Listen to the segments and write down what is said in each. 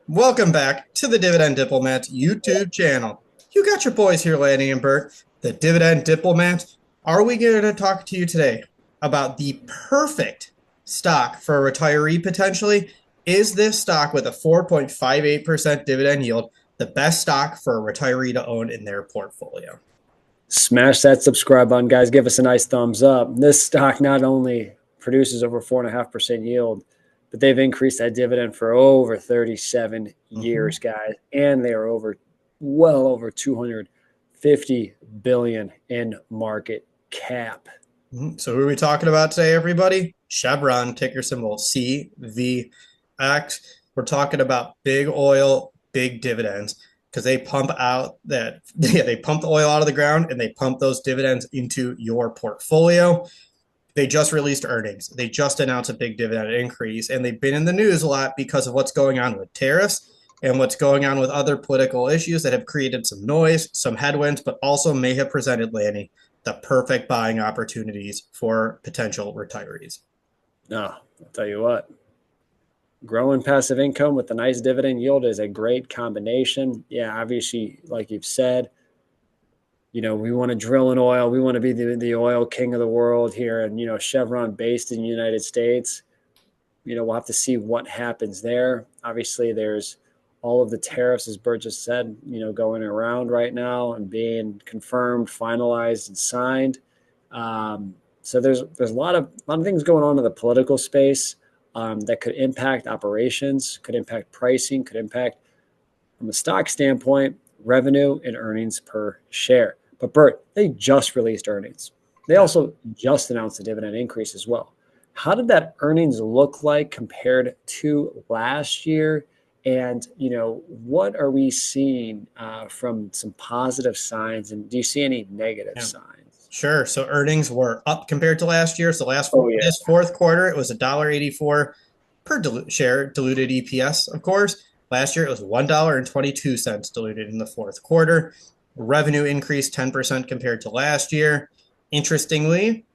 Welcome back to the Dividend Diplomat YouTube channel. You got your boys here, Lanny and Bert, the Dividend Diplomat. Are we going to talk to you today about the perfect stock for a retiree potentially? Is this stock with a 4.58% dividend yield the best stock for a retiree to own in their portfolio? Smash that subscribe button, guys. Give us a nice thumbs up. This stock not only produces over 4.5% yield, but they've increased that dividend for over 37 years, guys. And they are well over 250 billion in market cap. So who are we talking about today, everybody? Chevron, ticker symbol CVX. We're talking about big oil, big dividends, because they pump out they pump the oil out of the ground and they pump those dividends into your portfolio. They just released earnings. They just announced a big dividend increase, and they've been in the news a lot because of what's going on with tariffs and what's going on with other political issues that have created some noise, some headwinds, but also may have presented, Lanny, the perfect buying opportunities for potential retirees. No, I'll tell you what. Growing passive income with a nice dividend yield is a great combination. Yeah, obviously, like you've said, we want to drill in oil. We want to be the oil king of the world here. And, Chevron based in the United States, we'll have to see what happens there. Obviously, there's all of the tariffs, as Bert just said, going around right now and being confirmed, finalized, and signed. So there's a lot of things going on in the political space that could impact operations, could impact pricing, could impact, from a stock standpoint, revenue and earnings per share. But Bert, they just released earnings. They also just announced a dividend increase as well. How did that earnings look like compared to last year? And, what are we seeing from some positive signs? And do you see any negative signs? Sure. So earnings were up compared to last year. So this fourth quarter, it was $1.84 per share diluted EPS, of course. Last year, it was $1.22 diluted in the fourth quarter. Revenue increased 10% compared to last year. Interestingly,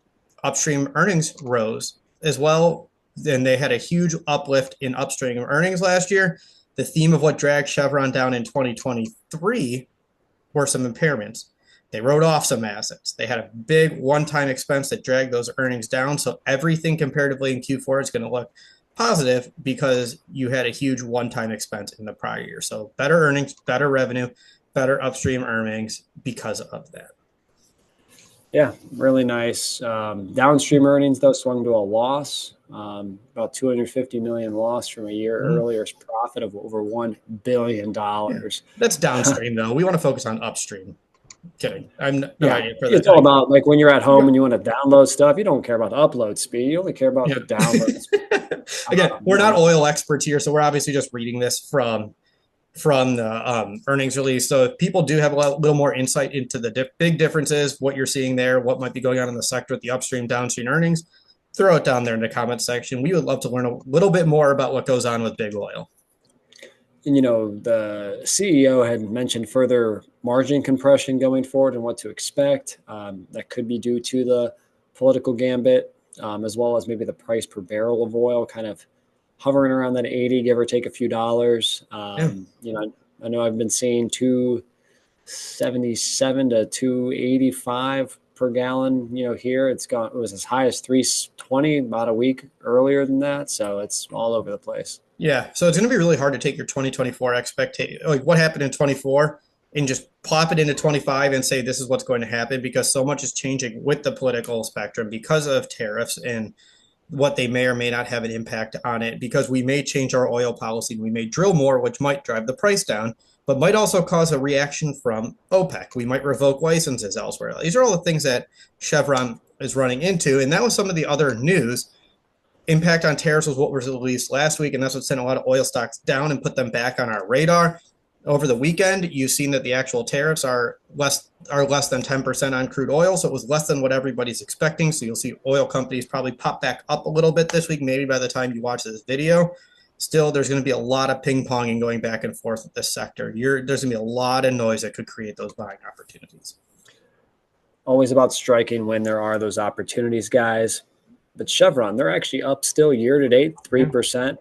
upstream earnings rose as well. And they had a huge uplift in upstream earnings last year. The theme of what dragged Chevron down in 2023 were some impairments. They wrote off some assets. They had a big one-time expense that dragged those earnings down. So everything comparatively in Q4 is going to look positive because you had a huge one-time expense in the prior year. So better earnings, better revenue, better upstream earnings because of that. Yeah, really nice. Downstream earnings, though, swung to a loss, about 250 million loss from a year earlier's profit of over $1 billion. Yeah, that's downstream, though. We want to focus on upstream. Kidding. It's all about, like, when you're at home and you want to download stuff, you don't care about the upload speed. You only care about the download speed. Again, we're not oil experts here, so we're obviously just reading this from the earnings release. So if people do have a little more insight into the big differences, what you're seeing there, what might be going on in the sector with the upstream, downstream earnings, throw it down there in the comment section. We would love to learn a little bit more about what goes on with big oil. And, the CEO had mentioned further margin compression going forward and what to expect. That could be due to the political gambit, as well as maybe the price per barrel of oil kind of hovering around that 80, give or take a few dollars. I know I've been seeing 277 to 285 per gallon. Here it was as high as 320 about a week earlier than that. So it's all over the place. Yeah, so it's going to be really hard to take your 2024 expectation, like what happened in 24, and just plop it into 25 and say this is what's going to happen, because so much is changing with the political spectrum because of tariffs and what they may or may not have an impact on it, because we may change our oil policy. We may drill more, which might drive the price down, but might also cause a reaction from OPEC. We might revoke licenses elsewhere. These are all the things that Chevron is running into, and that was some of the other news. Impact on tariffs was what was released last week, and that's what sent a lot of oil stocks down and put them back on our radar. Over the weekend, you've seen that the actual tariffs are less than 10% on crude oil, so it was less than what everybody's expecting. So you'll see oil companies probably pop back up a little bit this week, maybe by the time you watch this video. Still, there's going to be a lot of ping-ponging going back and forth with this sector. There's going to be a lot of noise that could create those buying opportunities. Always about striking when there are those opportunities, guys. But Chevron, they're actually up still year to date, 3%.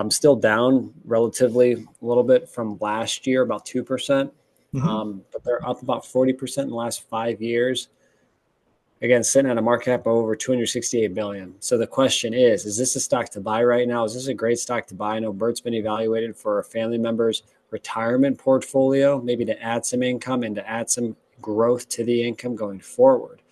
Still down relatively a little bit from last year, about 2%. But they're up about 40% in the last 5 years. Again, sitting at a market cap of over 268 billion. So the question is this a stock to buy right now? Is this a great stock to buy? I know Bert's been evaluated for a family member's retirement portfolio, maybe to add some income and to add some growth to the income going forward.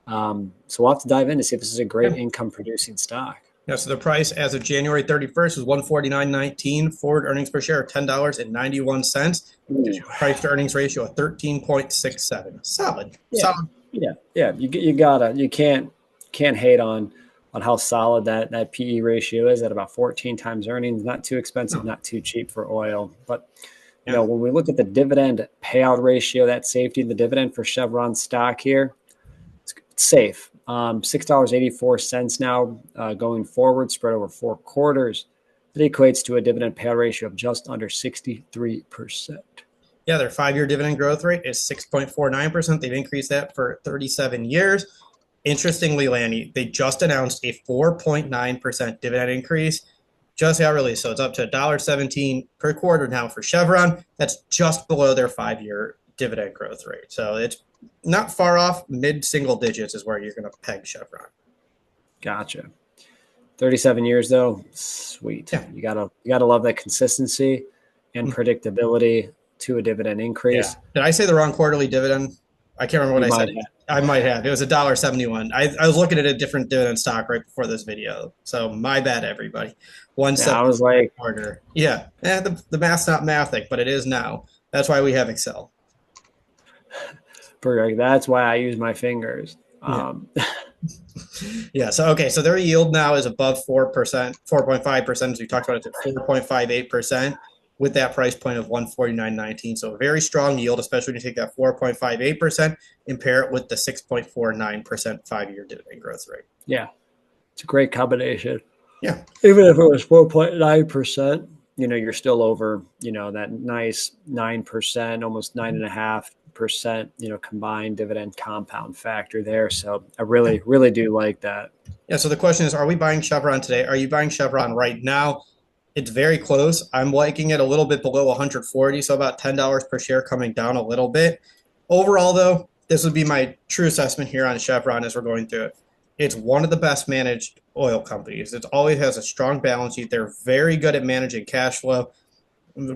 So we'll have to dive in to see if this is a great income producing stock. Yeah, so the price as of January 31st was $149.19. Forward earnings per share of $10.91. Price to earnings ratio of 13.67. Solid. Solid. Yeah. You can't hate on how solid that PE ratio is at about 14 times earnings. Not too expensive, not too cheap for oil. But you know, when we look at the dividend payout ratio, that safety, the dividend for Chevron stock here, it's safe. $6.84 now going forward, spread over 4 quarters. It equates to a dividend payout ratio of just under 63%. Yeah, their 5-year dividend growth rate is 6.49%. They've increased that for 37 years. Interestingly, Lanny, they just announced a 4.9% dividend increase. Just got released. So it's up to $1.17 per quarter now for Chevron. That's just below their 5-year dividend growth rate. So it's not far off. Mid-single digits is where you're going to peg Chevron. Gotcha. 37 years though, sweet. Yeah. You gotta love that consistency and predictability to a dividend increase. Yeah. Did I say the wrong quarterly dividend? I can't remember what I said. I might have. It was $1.71. I was looking at a different dividend stock right before this video. So my bad, everybody. I was like, quarter. Yeah. The math's not mathing, but it is now. That's why we have Excel. That's why I use my fingers. Yeah. So their yield now is above 4%, 4.5%. As we talked about, it's at 4.58% with that price point of $149.19. So a very strong yield, especially when you take that 4.58% and pair it with the 6.49% 5-year dividend growth rate. Yeah. It's a great combination. Yeah. Even if it was 4.9%, you're still over, that nice 9%, almost 9.5%, combined dividend compound factor there. So I really, really do like that. Yeah. So the question is, are we buying Chevron today? Are you buying Chevron right now? It's very close. I'm liking it a little bit below 140, so about $10 per share coming down a little bit. Overall, though, this would be my true assessment here on Chevron as we're going through it. It's one of the best managed oil companies. It always has a strong balance sheet. They're very good at managing cash flow.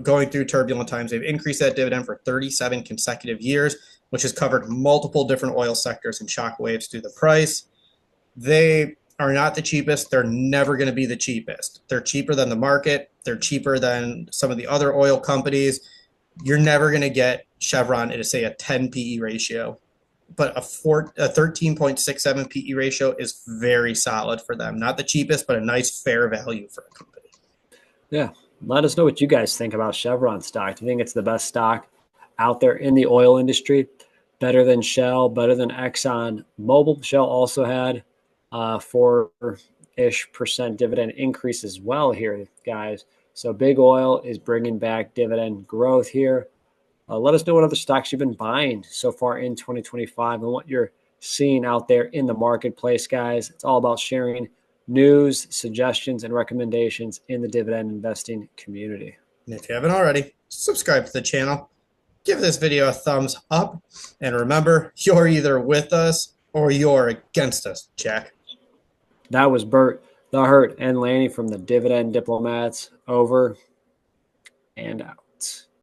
Going through turbulent times, they've increased that dividend for 37 consecutive years, which has covered multiple different oil sectors and shock waves through the price. They are not the cheapest. They're never going to be the cheapest. They're cheaper than the market. They're cheaper than some of the other oil companies. You're never going to get Chevron at, say, a 10 PE ratio. But a 13.67 PE ratio is very solid for them. Not the cheapest, but a nice fair value for a company. Yeah. Let us know what you guys think about Chevron stock. Do you think it's the best stock out there in the oil industry? Better than Shell, better than Exxon Mobil. Shell also had 4-ish% dividend increase as well here, guys. So big oil is bringing back dividend growth here. Let us know what other stocks you've been buying so far in 2025 and what you're seeing out there in the marketplace, guys. It's all about sharing news, suggestions, and recommendations in the dividend investing community. And if you haven't already, subscribe to the channel. Give this video a thumbs up. And remember, you're either with us or you're against us, Jack. That was Bert, the Hurt, and Lanny from the Dividend Diplomats. Over and out.